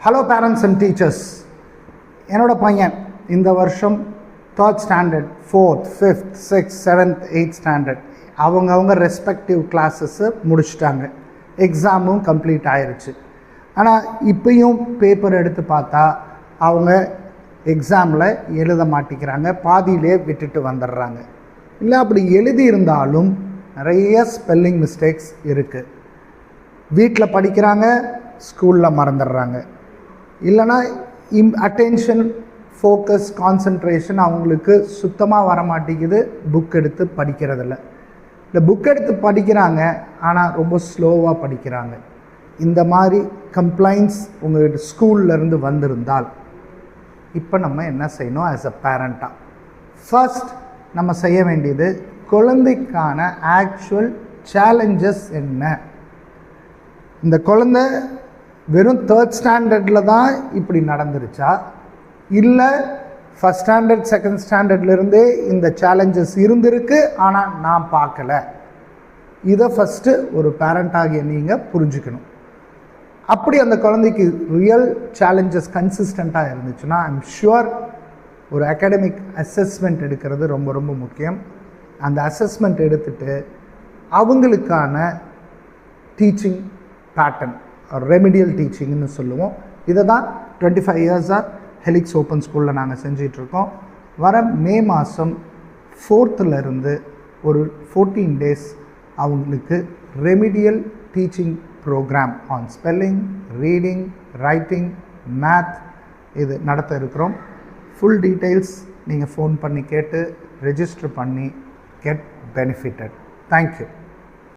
Hello parents and teachers. என்னோட பையன் இந்த வருஷம் 3rd standard, 4th, 5th, 6th, 7th, 8th standard அவங்க ரெஸ்பெக்டிவ் கிளாஸஸ்ஸு முடிச்சிட்டாங்க. எக்ஸாமும் கம்ப்ளீட் ஆயிடுச்சு. ஆனால் இப்பயும் பேப்பர் எடுத்து பார்த்தா அவங்க எக்ஸாமில் எழுத மாட்டேங்கிறாங்க, பாதியிலே விட்டுட்டு வந்துடுறாங்க. இல்லை அப்படி எழுதியிருந்தாலும் நிறைய ஸ்பெல்லிங் மிஸ்டேக்ஸ் இருக்குது. வீட்டில் படிக்கிறாங்க, ஸ்கூலில் மறந்துடுறாங்க. இல்லைனா அட்டென்ஷன், ஃபோக்கஸ், கான்சன்ட்ரேஷன் அவங்களுக்கு சுத்தமாக வர மாட்டேங்குது. புக் எடுத்து படிக்கிறதில்ல. இல்லை புக் எடுத்து படிக்கிறாங்க, ஆனால் ரொம்ப ஸ்லோவாக படிக்கிறாங்க. இந்த மாதிரி கம்ப்ளைண்ட்ஸ் உங்கள் ஸ்கூல்லேருந்து வந்திருந்தால் இப்போ நம்ம என்ன செய்யணும்? ஆஸ் அ பேரண்ட்டாக ஃபர்ஸ்ட் நம்ம செய்ய வேண்டியது, குழந்தைக்கான ஆக்சுவல் சேலஞ்சஸ் என்ன. இந்த குழந்தை வெறும் 3rd ஸ்டாண்டர்டில் தான் இப்படி நடந்துருச்சா, இல்லை 1st ஸ்டாண்டர்ட் 2nd ஸ்டாண்டர்ட்லேருந்தே இந்த சேலஞ்சஸ் இருந்திருக்கு, ஆனால் நான் பார்க்கல. இதை ஃபஸ்ட்டு ஒரு பேரண்டாகிய நீங்கள் புரிஞ்சுக்கணும். அப்படி அந்த குழந்தைக்கு ரியல் சேலஞ்சஸ் கன்சிஸ்டண்ட்டாக இருந்துச்சுன்னா ஐம் ஷுவர் ஒரு அகாடமிக் அசஸ்மெண்ட் எடுக்கிறது ரொம்ப ரொம்ப முக்கியம். அந்த அசஸ்மெண்ட் எடுத்துகிட்டு அவங்களுக்கான டீச்சிங் பேட்டர்ன், ரெமிடியல் டீச்சிங்னு சொல்லுவோம். இதை தான் 25 இயர்ஸாக ஹெலிக்ஸ் ஓப்பன் ஸ்கூலில் நாங்கள் செஞ்சிகிட்ருக்கோம். வர மே மாதம் 4th ஒரு 14 days அவங்களுக்கு remedial teaching programme on spelling, reading, writing, math இது நடத்த இருக்கிறோம். ஃபுல் டீட்டெயில்ஸ் நீங்கள் ஃபோன் பண்ணி கேட்டு ரெஜிஸ்டர் பண்ணி கெட் பெனிஃபிட்டட். தேங்க்யூ.